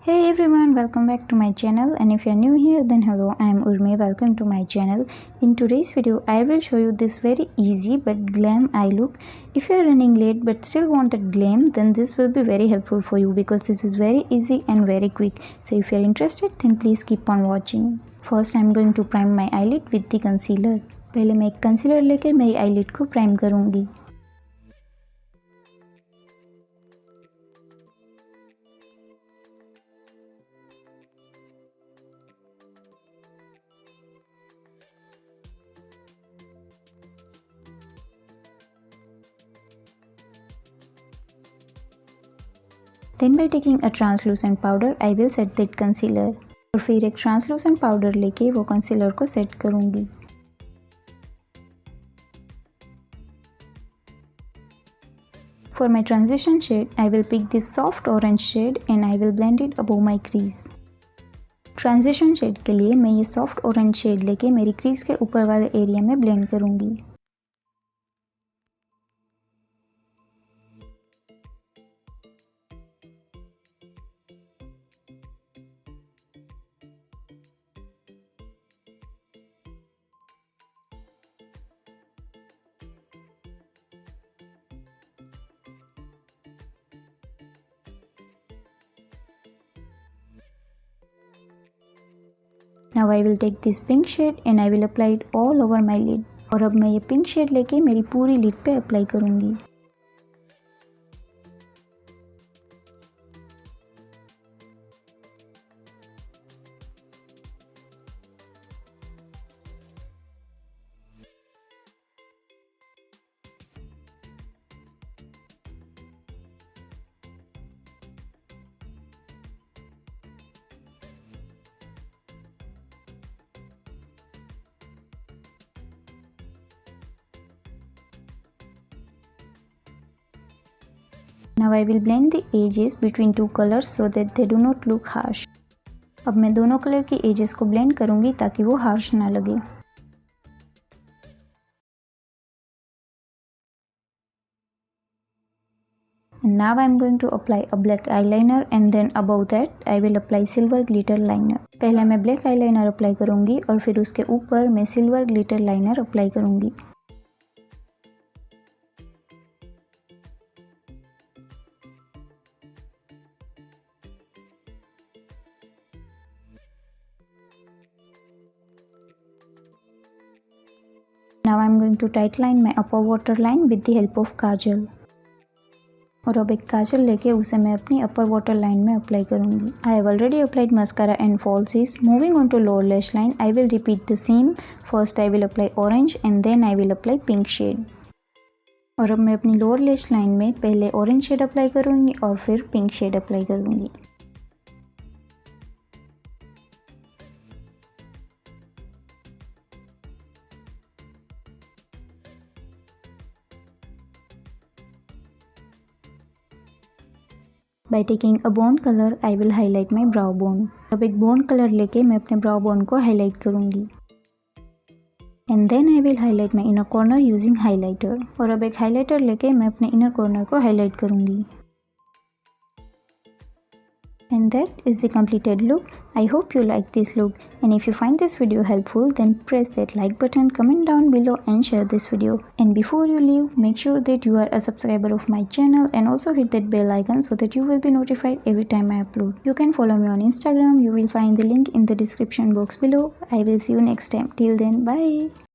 Hey everyone, welcome back to my channel, and if you are new here then hello, I am Urmi. Welcome to my channel. In today's video I will show you this very easy but glam eye look. If you are running late but still want that glam, then this will be very helpful for you because this is very easy and very quick. So if you are interested then please keep on watching. First I am going to prime my eyelid with the concealer. पहले मैं एक concealer लेके मेरी eyelid को prime करूँगी. Then by taking a translucent powder, I will set that concealer. और फिर एक translucent powder लेके वो concealer को set करूँगी. For my transition shade, I will pick this soft orange shade and I will blend it above my crease. Transition shade के लिए मैं ये soft orange shade लेके मेरी crease के ऊपर वाले area में blend करूँगी. Now I will take this pink shade and I will apply it all over my lid. और अब मैं ये pink shade लेके मेरी पूरी lid पे अप्लाई करूँगी. Now I will blend the edges between two colors so that they do not look harsh. अब मैं दोनों कलर की edges को blend करूँगी ताकि वो harsh ना लगे. And now I am going to apply a black eyeliner and then above that I will apply silver glitter liner. पहले मैं black eyeliner apply करूँगी और फिर उसके ऊपर मैं silver glitter liner apply करूँगी. Now I am going to tightline my upper waterline with the help of kajal. और अब एक काजल लेके उसे मैं अपनी upper waterline में apply करूँगी. I have already applied mascara and falsies. Moving on to lower lash line, I will repeat the same. First I will apply orange and then I will apply pink shade. और अब मैं अपनी lower lash line में पहले orange shade apply करूँगी और फिर pink shade apply करूँगी. By taking a bone color, I will highlight my brow bone. अब एक bone color लेके मैं अपने brow bone को highlight करूँगी. And then I will highlight my inner corner using highlighter. और अब एक highlighter लेके मैं अपने inner corner को highlight करूँगी. And that is the completed look. I hope you like this look, and if you find this video helpful then press that like button, comment down below and share this video. And before you leave, make sure that you are a subscriber of my channel and also hit that bell icon so that you will be notified every time I upload. You can follow me on Instagram. You will find the link in the description box below. I will see you next time. Till then, bye.